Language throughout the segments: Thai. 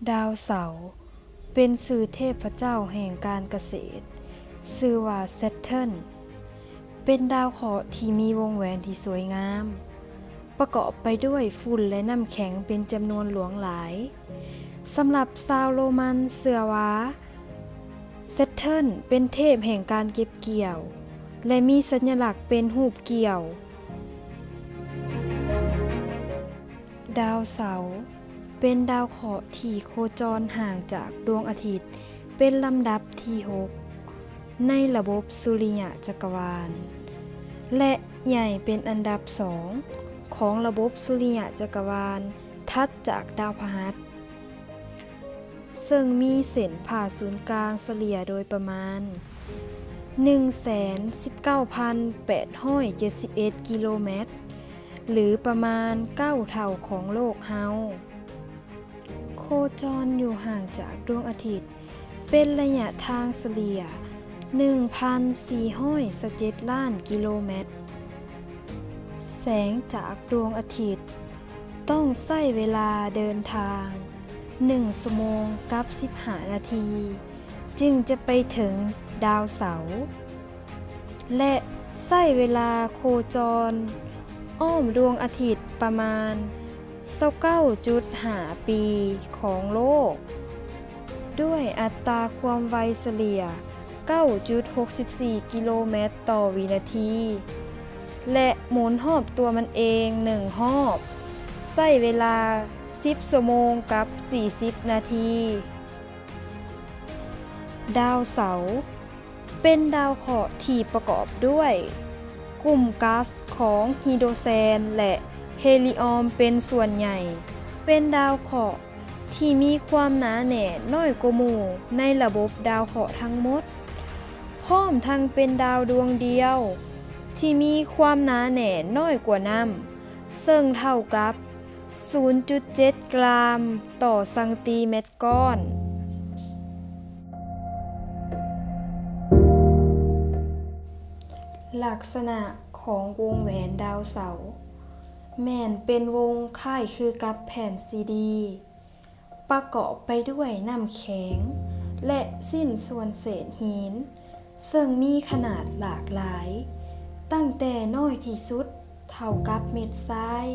ดาวเสาร์เป็นชื่อเทพเจ้าแห่งการเกษตรชื่อว่าแซตเทิร์นเป็นดาวเคราะห์ที่มีวงแหวนที่สวยงามประกอบไปด้วยฝุ่นและน้ำแข็งเป็นจำนวนหลวงหลายสำหรับชาวโรมันเชื่อว่าแซตเทิร์นเป็นเทพแห่งการเก็บเกี่ยวและมีสัญลักษณ์เป็นรูปเกี่ยวดาวเสาร์เป็นดาวเคราะห์ที่โคจรห่างจากดวงอาทิตย์เป็นลำดับที่ 6 ในระบบสุริยะจักรวาลและใหญ่เป็นอันดับ 2 ของระบบสุริยะจักรวาลถัดจากดาวพฤหัสซึ่งมีเส้นผ่าศูนย์กลางเฉลี่ยโดยประมาณ 119,871 กิโลเมตรหรือประมาณ 9 เท่าของโลกเฮาโคจรอยู่ห่างจากดวงอาทิตย์เป็นระยะทางเฉลี่ย 1,417 ล้านกิโลเมตรแสงจากดวงอาทิตย์ต้องใช้เวลาเดินทาง1 ชั่วโมงกับ 15 นาทีจึงจะไปถึงดาวเสาร์และใช้เวลาโคจรอ้อมดวงอาทิตย์ประมาณ 29.5 ปีของโลกด้วยอัตราความไวเฉลี่ย 9.64 กิโลเมตรต่อวินาทีและหมุนรอบตัวมันเอง1รอบใช้เวลา10 ชั่วโมงกับ 40 นาทีดาวเสาร์เป็นดาวเคราะห์ที่ประกอบด้วยกลุ่มก๊าซของฮีโดรเจนและเฮลิออมเป็นส่วนใหญ่เป็นดาวเคราะห์ที่มีความหนาแน่นน้อยกว่าหมู่ในระบบดาวเคราะห์ทั้งหมดพร้อมทั้งเป็นดาวดวงเดียวที่มีความหนาแน่นน้อยกว่าน้ำซึ่งเท่ากับ 0.7 กรัมต่อซนติเมตรก้อนลักษณะของวงแหวนดาวเสาร์แม่นเป็นวงคล้ายคือกับแผ่นซีดีประกอบไปด้วยน้ำแข็งและสิ้นส่วนเศษหินซึ่งมีขนาดหลากหลายตั้งแต่น้อยที่สุดเท่ากับเม็ดทราย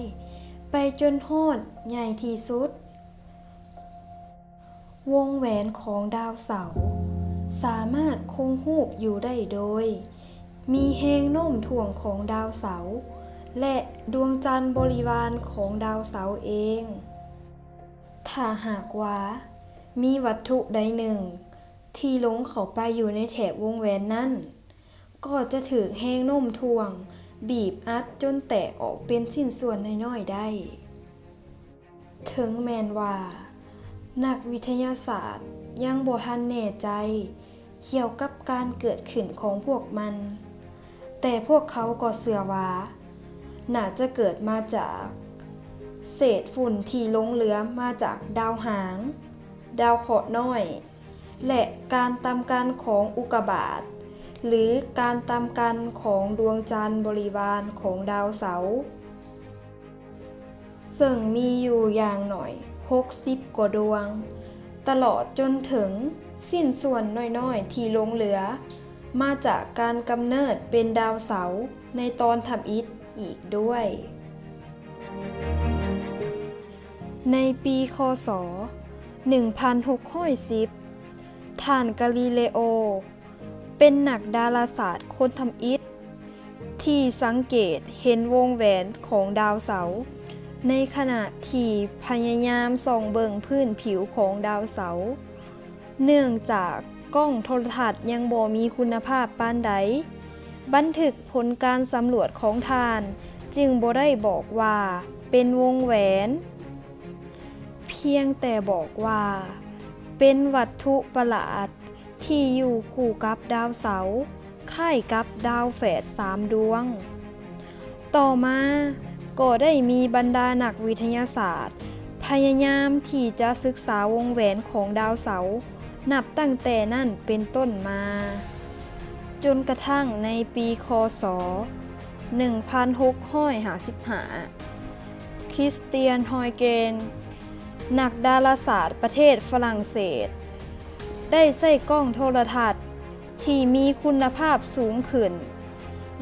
ไปจนฮอดใหญ่ที่สุดวงแหวนของดาวเสาร์สามารถคงรูปอยู่ได้โดยมีแรงโน้มถ่วงของดาวเสาร์และดวงจันทร์บริวารของดาวเสาร์เองถ้าหากว่ามีวัตถุใดหนึ่งที่ลงเข้าไปอยู่ในแถบวงแหวนนั้นก็จะถูกแรงโน้มถ่วงบีบอัดจนแตกออกเป็นชิ้นส่วนน้อยๆได้ถึงแม้นว่านักวิทยาศาสตร์ยังบ่ทันแน่ใจเกี่ยวกับการเกิดขึ้นของพวกมันแต่พวกเขาก็เชื่อว่าน่าจะเกิดมาจากเศษฝุ่นที่หลงเหลือมาจากดาวหางดาวเคราะห์น้อยและการตามกันของอุกกาบาตหรือการตามกันของดวงจันทร์บริวารของดาวเสาร์ซึ่งมีอยู่อย่างหน่อย60 กว่าดวงตลอดจนถึงสิ้นส่วนน้อยๆที่หลงเหลือมาจากการกำเนิดเป็นดาวเสาร์ในตอนทำอิฐอีกด้วยในปีค.ศ. 1610 ท่านกาลิเลโอเป็นนักดาราศาสตร์คนทำอิฐที่สังเกตเห็นวงแหวนของดาวเสาร์ในขณะที่พยายามส่องเบิ่งพื้นผิวของดาวเสาร์เนื่องจากกล้องโทรทัศน์ยังบ่มีคุณภาพปานใดบันทึกผลการสำรวจของท่านจึงบ่ได้บอกว่าเป็นวงแหวนเพียงแต่บอกว่าเป็นวัตถุประหลาดที่อยู่คู่กับดาวเสาร์คล้ายกับดาวแฝด3 ดวงต่อมาก็ได้มีบรรดานักวิทยาศาสตร์พยายามที่จะศึกษาวงแหวนของดาวเสาร์นับตั้งแต่นั้นเป็นต้นมาจนกระทั่งในปีค.ศ. 1655 คริสเตียน ฮอยเกน นักดาราศาสตร์ประเทศฝรั่งเศสได้ใช้กล้องโทรทัศน์ที่มีคุณภาพสูงขึ้น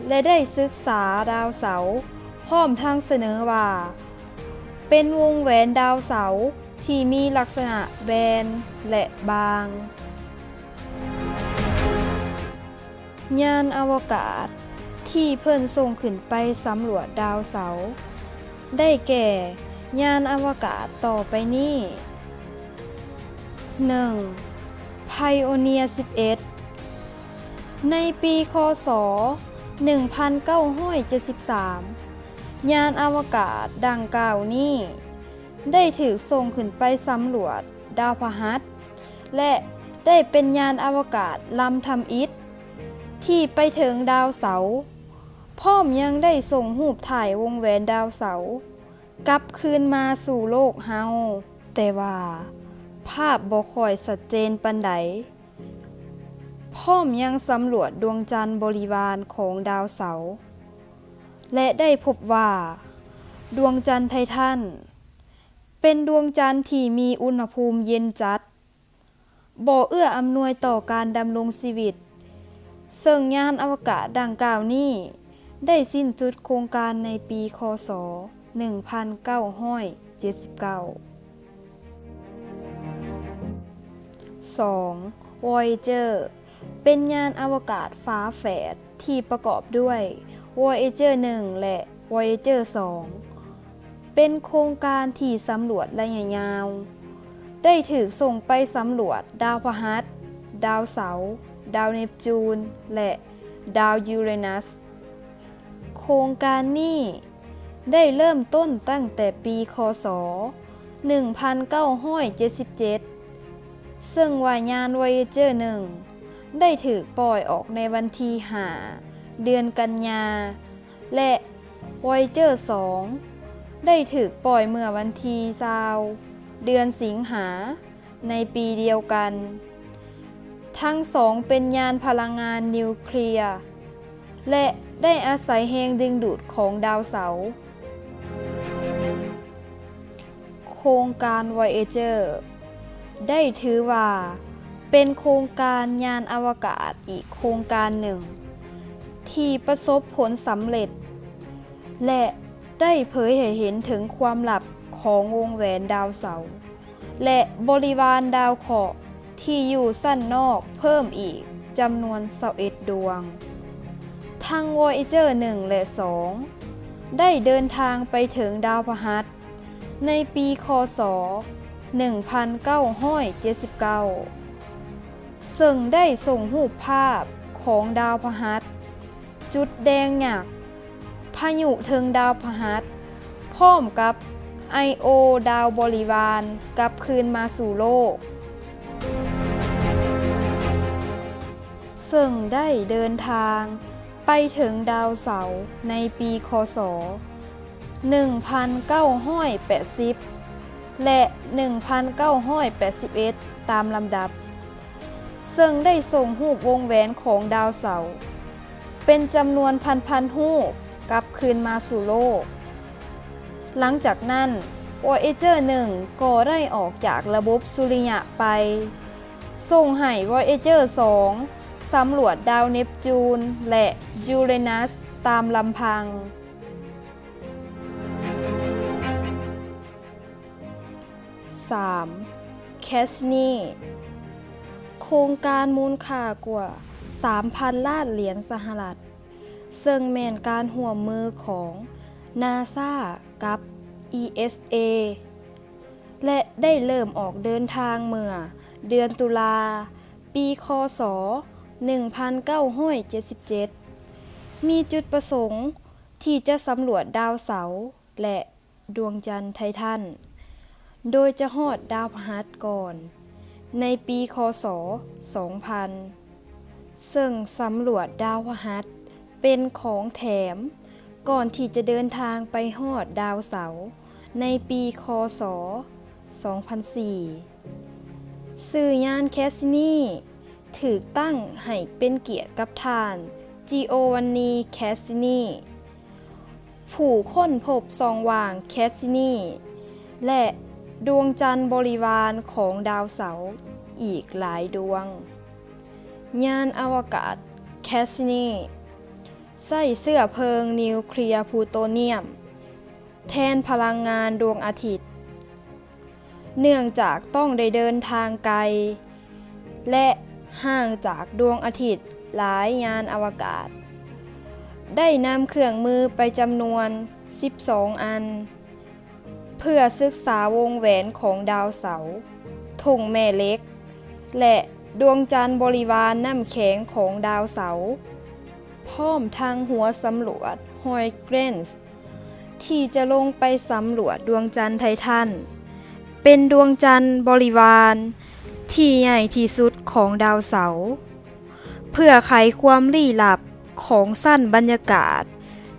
และได้ศึกษาดาวเสาร์พร้อมทั้งเสนอว่าเป็นวงแหวนดาวเสาร์ที่มีลักษณะแบนและบางยานอวกาศที่เพิ่นส่งขึ้นไปสำรวจดาวเสาร์ได้แก่ยานอวกาศต่อไปนี้ 1. Pioneer 11 ในปีค.ศ. 1973 ยานอวกาศดังกล่าวนี้ได้ถูกส่งขึ้นไปสำรวจดาวพฤหัสและได้เป็นยานอวกาศลำทำอิฐที่ไปถึงดาวเสาร์พร้อมยังได้ส่งรูปถ่ายวงแหวนดาวเสาร์กลับคืนมาสู่โลกเฮาแต่ว่าภาพบ่ค่อยชัดเจนปานใดพร้อมยังสำรวจดวงจันทร์บริวารของดาวเสาร์และได้พบว่าดวงจันทร์ไททันเป็นดวงจันทร์ที่มีอุณหภูมิเย็นจัดบ่เอื้ออำนวยต่อการดำรงชีวิตซึ่งยานอวกาศดังกล่าวนี้ได้สิ้นสุดโครงการในปีค.ศ. 1979 2. Voyager เป็นยานอวกาศฝาแฝดที่ประกอบด้วย Voyager 1 และ Voyager 2 เป็นโครงการที่สำรวจระยะยาวได้ถูกส่งไปสำรวจดาวพฤหัสดาวเสาร์ดาวเนปจูนและดาวยูเรนัสโครงการนี้ได้เริ่มต้นตั้งแต่ปีค.ศ. 1977 ซึ่งว่ายาน Voyager 1 ได้ถูกปล่อยออกในวันที่ 5 เดือนกันยาและ Voyager 2 ได้ถูกปล่อยเมื่อวันที่ 20 เดือนสิงหาในปีเดียวกันทั้งสองเป็นยานพลังงานนิวเคลียร์และได้อาศัยแรงดึงดูดของดาวเสาร์โครงการ Voyager ได้ถือว่าเป็นโครงการยานอวกาศอีกโครงการหนึ่งที่ประสบผลสำเร็จและได้เผยให้เห็นถึงความลับของวงแหวนดาวเสาร์และบริวารดาวเคราะห์ที่อยู่สั้นนอกเพิ่มอีกจำนวน21 ดวงทั้ง Voyager 1 และ 2 ได้เดินทางไปถึงดาวพฤหัสในปีค.ศ. 1979 ซึ่งได้ส่งรูปภาพของดาวพฤหัสจุดแดงหยักพายุถึงดาวพฤหัสพร้อมกับI.O. ดาวบริวารกลับคืนมาสู่โลกซึ่งได้เดินทางไปถึงดาวเสาร์ในปีค.ศ. 1980 และ 1981 ตามลำดับซึ่งได้ส่งรูปวงแหวนของดาวเสาร์เป็นจำนวนพันรูปกลับคืนมาสู่โลกหลังจากนั้น Voyager 1 ก็ได้ออกจากระบบสุริยะไปส่งให้ Voyager 2 สำรวจดาวเนปจูนและยูเรนัสตามลำพัง 3. Cassini โครงการมูลค่ากว่า 3,000 ล้านเหรียญสหรัฐซึ่งแม่นการร่วมมือของ NASA กับ ESA และได้เริ่มออกเดินทางเมื่อเดือนตุลาปีค.ศ. 1977 มีจุดประสงค์ที่จะสำรวจดาวเสาร์และดวงจันทร์ไททันโดยจะฮอดดาวพฤหัสก่อนในปีค.ศ. 2000 ซึ่งสำรวจดาวพฤหัสเป็นของแถมก่อนที่จะเดินทางไปฮอดดาวเสาร์ในปีค.ศ. 2004 ชื่อยานแคสซินีถูกตั้งให้เป็นเกียรติกับท่านจิโอวานนีแคสซินีผู้ค้นพบช่องว่างแคสซินีและ ดวงจันทร์บริวารของดาวเสาร์อีกหลายดวง ยานอวกาศแคสซินีใส่เสื้อเพลิงนิวเคลียร์พลูโตเนียม แทนพลังงานดวงอาทิตย์ เนื่องจากต้องได้เดินทางไกล และห่างจากดวงอาทิตย์หลายยานอวกาศ ได้นำเครื่องมือไปจำนวน 12 อัน เพื่อศึกษาวงแหวนของดาวเสาร์ธงแม่เหล็ก และดวงจันทร์บริวารน้ำแข็งของดาวเสาร์พร้อมทางหัวสำรวจฮอยเกรนส์ที่จะลงไปสำรวจดวงจันทร์ไททันเป็นดวงจันทร์บริวารที่ใหญ่ที่สุดของดาวเสาร์เพื่อไขความลี้ลับของสั้นบรรยากาศ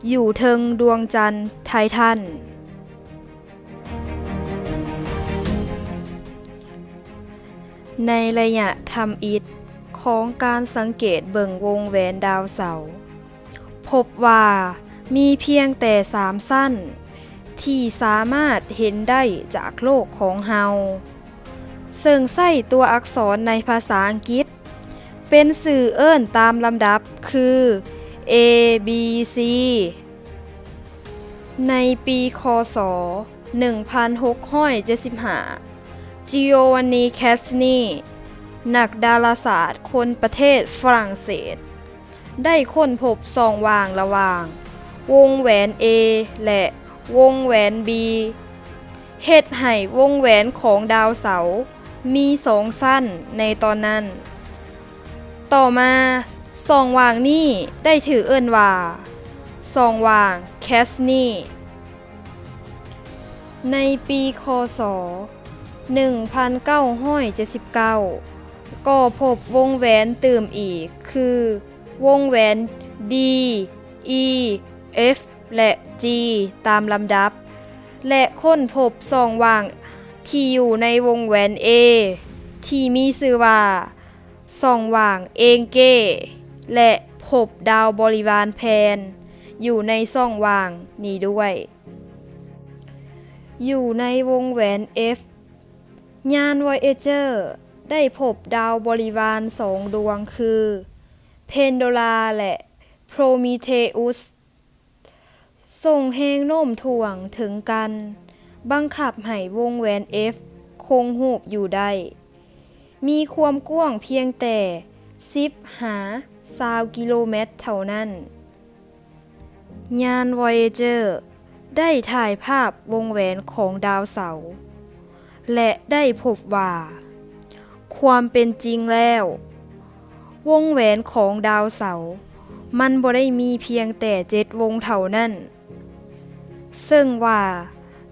อยู่เทิงดวงจันทร์ไททันในระยะทำอิฐของการสังเกตเบิ่งวงแหวนดาวเสาร์พบว่ามีเพียงแต่3สั้นที่สามารถเห็นได้จากโลกของเฮาซึ่งใช้ตัวอักษรในภาษาอังกฤษเป็นสื่อเอิ้นตามลำดับคือ A B C ในปีค.ศ. 1675 Giovanni Cassini นักดาราศาสตร์คนประเทศฝรั่งเศสได้ค้นพบช่องว่างระหว่างวงแหวน A และวงแหวน B เฮ็ดให้วงแหวนของดาวเสาร์มี2สั้นในตอนนั้นต่อมาช่องว่างนี้ได้ถือเอิ้นว่าช่องว่างแคสนีในปีค.ศ. 1979 ก็พบวงแหวนเติมอีกคือวงแหวน D E F และ G ตามลำดับและค้นพบช่องว่างที่อยู่ในวงแหวน A ที่มีชื่อว่าช่องว่างเองเก้และพบดาวบริวารแพนอยู่ในช่องว่างนี้ด้วยอยู่ในวงแหวน F ยาน Voyager ได้พบดาวบริวาร2ดวงคือเพนโดลาและโพรมีเทอุสส่งแรงโน้มถ่วงถึงกันบังคับให้วงแหวน F คงรูปอยู่ได้มีความกว้างเพียงแต่10 หา 20 กิโลเมตรเท่านั้นยาน Voyager ได้ถ่ายภาพวงแหวนของดาวเสาร์และได้พบว่าความเป็นจริงแล้ววงแหวนของดาวเสาร์มันบ่ได้มีเพียงแต่7 วงเท่านั้นซึ่งว่า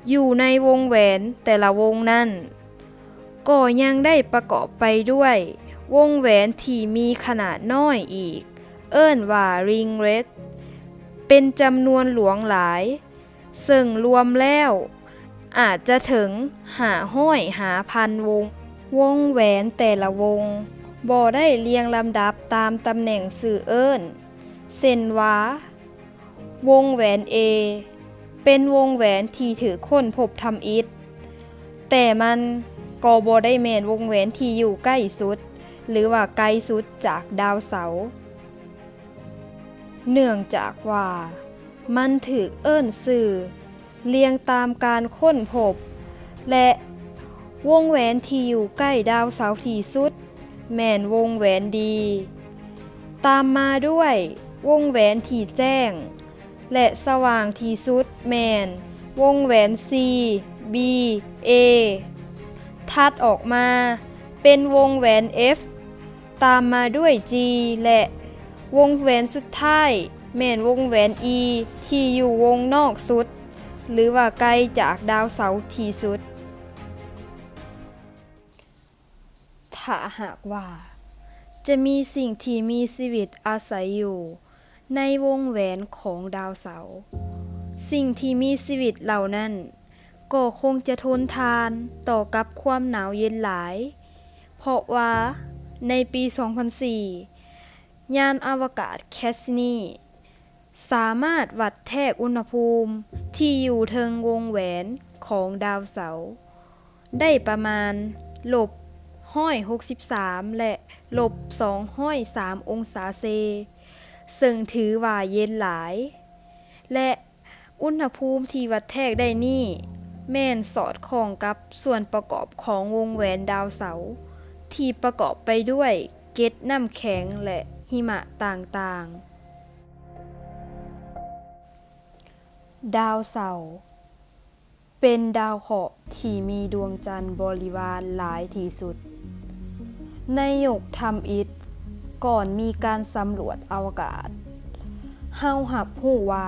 อยู่ในวงแหวนแต่ละวงนั้นก็ยังได้ประกอบไปด้วยวงแหวนที่มีขนาดน้อยอีกเอิ้นว่าริงเรทเป็นจำนวนหลวงหลายซึ่งรวมแล้วอาจจะถึง500-5,000 วงแหวนแต่ละวงบ่ได้เรียงลำดับตามตำแหน่งชื่อเอิ้นเช่นว่าวงแหวน A เป็นวงแหวนที่ถือค้นพบทำอิฐแต่มันก็บ่ได้แม่นวงแหวนที่อยู่ใกล้สุดหรือว่าไกลสุดจากดาวเสาร์เนื่องจากว่ามันถูกเอิ้นชื่อเรียงตามการค้นพบและวงแหวนที่อยู่ใกล้ดาวเสาร์ที่สุดแม่นวงแหวนดีตามมาด้วยวงแหวนที่แจ้งและสว่างที่สุดแม่นวงแหวน C B A ถัดออกมาเป็นวงแหวน F ตามมาด้วย G และวงแหวนสุดท้ายแม่นวงแหวน E ที่อยู่วงนอกสุดหรือว่าไกลจากดาวเสาร์ที่สุดถ้าหากว่าจะมีสิ่งที่มีชีวิตอาศัยอยู่ในวงแหวนของดาวเสาร์สิ่งที่มีชีวิตเหล่านั้นก็คงจะทนทานต่อกับความหนาวเย็นหลายเพราะว่าในปี 2004 ยานอวกาศแคสซินีสามารถวัดแทกอุณหภูมิที่อยู่เทิงวงแหวนของดาวเสาร์ ได้ประมาณ-163และ-203องศาเซซึ่งถือว่าเย็นหลายและอุณหภูมิที่วัดแทรกได้นี่แม่นสอดคล้องกับส่วนประกอบของวงแหวนดาวเสาร์ที่ประกอบไปด้วยเกล็ดน้ำแข็งและหิมะต่างๆดาวเสาร์เป็นดาวเคราะห์ที่มีดวงจันทร์บริวารหลายที่สุดในยุคทำอิฐก่อนมีการสำรวจอวกาศเฮารับรู้ว่า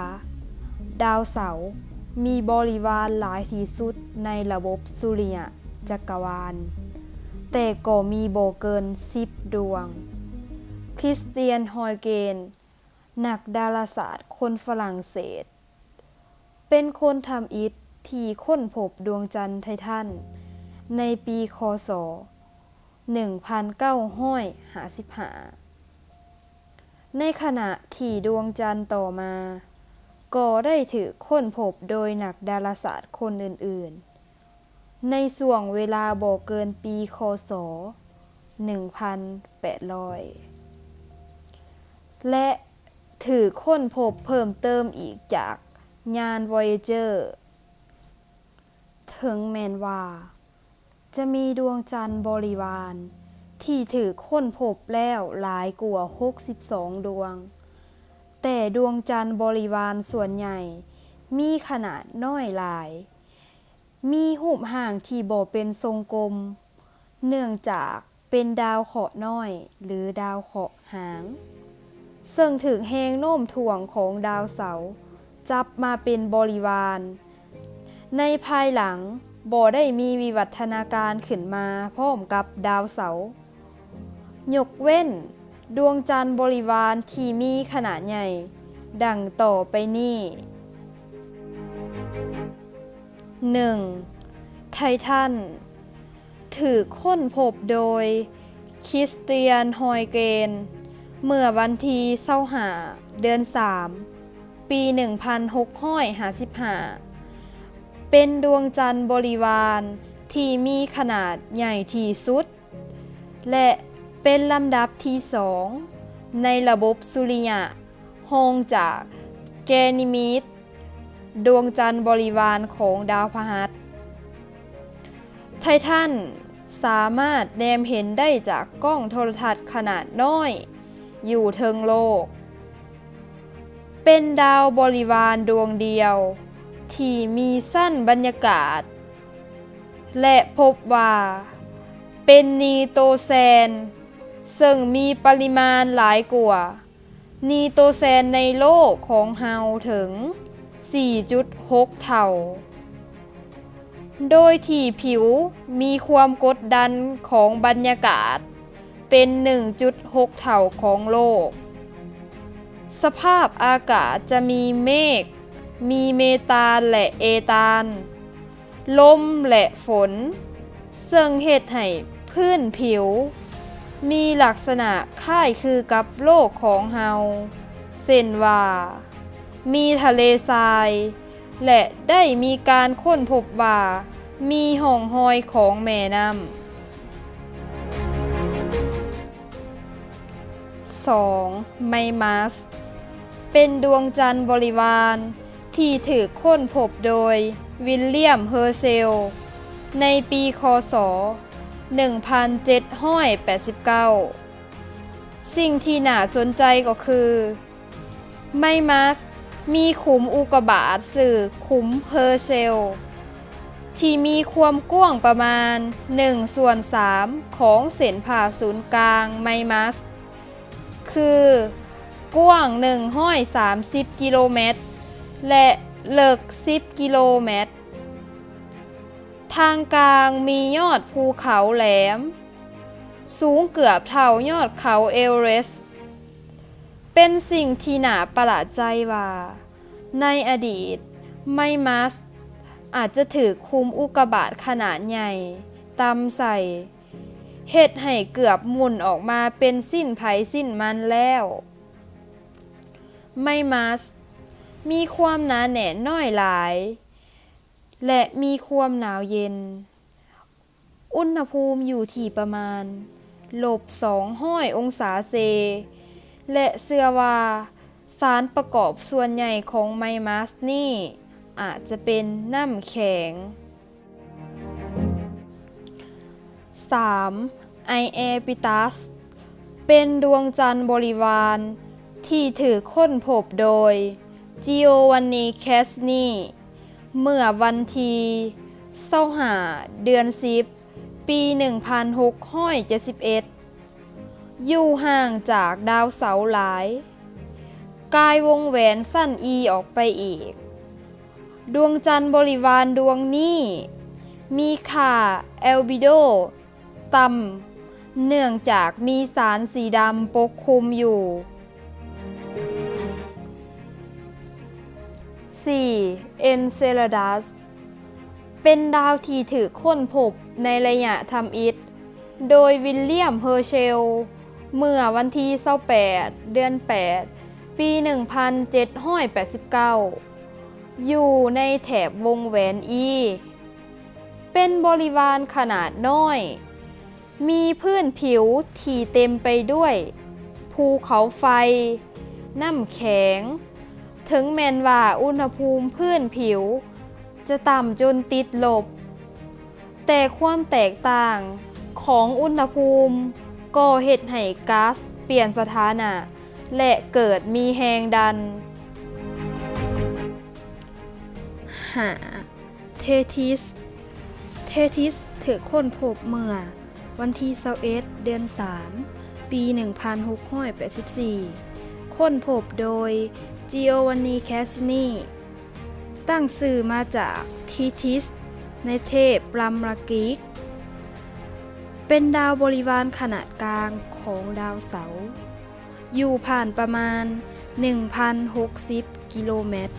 ดาวเสาร์มีบริวารหลายที่สุดในระบบสุริยะจักรวาลแต่ก็มีบ่เกิน10ดวงคริสเตียนฮอยเกนนักดาราศาสตร์คนฝรั่งเศสเป็นคนทำอิฐที่ค้นพบดวงจันทร์ไททันในปีค.ศ. 1955ในขณะที่ดวงจันทร์ต่อมาก็ได้ถูกค้นพบโดยนักดาราศาสตร์คนอื่นๆในช่วงเวลาบ่เกินปีค.ศ. 1800และถูกค้นพบเพิ่มเติมอีกจากยาน Voyager ถึงแม้นว่าจะมีดวงจันทร์บริวารที่ถูกค้นพบแล้วหลายกว่า62ดวงแต่ดวงจันทร์บริวารส่วนใหญ่มีขนาดน้อยหลายมีรูปร่างที่บ่เป็นทรงกลมเนื่องจากเป็นดาวเคราะห์น้อยหรือดาวเคราะห์หางซึ่งถูกแรงโน้มถ่วงของดาวเสาร์จับมาเป็นบริวารในภายหลังบ่ได้มีวิวัฒนาการขึ้นมาพร้อมกับดาวเสาร์ยกเว้นดวงจันทร์บริวารที่มีขนาดใหญ่ดังต่อไปนี้ 1. ไททันถูกค้นพบโดยคริสเตียนฮอยเกนเมื่อวันที่25เดือน3ปี1655เป็นดวงจันทร์บริวารที่มีขนาดใหญ่ที่สุดและเป็นลำดับที่2ในระบบสุริยะรองจากแกนิมีดดวงจันทร์บริวารของดาวพฤหัสไททันสามารถแนมเห็นได้จากกล้องโทรทัศน์ขนาดน้อยอยู่เทิงโลกเป็นดาวบริวารดวงเดียวที่มีสั้นบรรยากาศและพบว่าเป็นนีโตรแซนซึ่งมีปริมาณหลายกว่านีโตรแซนในโลกของเฮาถึง 4.6 เท่าโดยที่ผิวมีความกดดันของบรรยากาศเป็น 1.6 เท่าของโลกสภาพอากาศจะมีเมฆมีเมธานและเอธานลมและฝนซึ่งเฮ็ดให้พื้นผิวมีลักษณะคล้ายคือกับโลกของเฮาเช่นว่ามีทะเลทรายและได้มีการค้นพบว่ามีห่องรอยของแม่น้ำ 2. ไมมัสเป็นดวงจันทร์บริวารที่ถูกค้นพบโดยวิลเลียมเฮอร์เซลในปีค.ศ. 1789สิ่งที่น่าสนใจก็คือไมมัสมีขุมอุกกาบาตชื่อขุมเฮอร์เซลที่มีความกว้างประมาณ1/3ของเส้นผ่าศูนย์กลางไมมัสคือกว้าง130กิโลเมตรและลึก10กิโลเมตรทางกลางมียอดภูเขาแหลมสูงเกือบเท่ายอดเขาเอเวอเรสต์เป็นสิ่งที่น่าประหลาดใจว่าในอดีตไมมัสอาจจะถูกคุมอุกกาบาตขนาดใหญ่ตำใส่เฮ็ดให้เกือบหมุนออกมาเป็นสิ้นไผสิ้นมันแล้วไมมัสมีความหนาแน่นน้อยหลายและมีความหนาวเย็น อุณหภูมิอยู่ที่ประมาณ-200 องศาเซและเชื่อว่าสารประกอบส่วนใหญ่ของไมมัสนี่อาจจะเป็นน้ำแข็ง 3. ไอแอปิตัสเป็นดวงจันทร์บริวารที่ถือค้นพบโดยจิโอวานนีแคสนีเมื่อวันที่25 เดือน 10 ปี 1671 อยู่ห่างจากดาวเสาร์หลายกายวงแหวนสั้นอีออกไปอีกดวงจันทร์บริวารดวงนี้มีค่าแอลบิโดต่ำเนื่องจากมีสารสีดำปกคลุมอยู่ 4. เอนเซลาดัสเป็นดาวที่ถือค้นพบในระยะทำอิฐโดยวิลเลียมเฮอร์เชลเมื่อวันที่28 เดือน 8 ปี 1789 อยู่ในแถบวงแหวนอีเป็นบริวารขนาดน้อยมีพื้นผิวที่เต็มไปด้วยภูเขาไฟน้ำแข็งถึงแม้ว่าอุณหภูมิพื้นผิวจะต่ำจนติดลบแต่ความแตกต่างของอุณหภูมิก่อเฮ็ดให้ก๊าซเปลี่ยนสถานะและเกิดมีแรงดัน 5. เททิสถือค้นพบเมื่อวันที่21 เดือน 3 ปี 1684 ค้นพบโดยจิโอวานนีแคสนีตั้งชื่อมาจากทีทิสในเทพปรัมรกรีกเป็นดาวบริวารขนาดกลางของดาวเสาร์อยู่ผ่านประมาณ 1,060 กิโลเมตร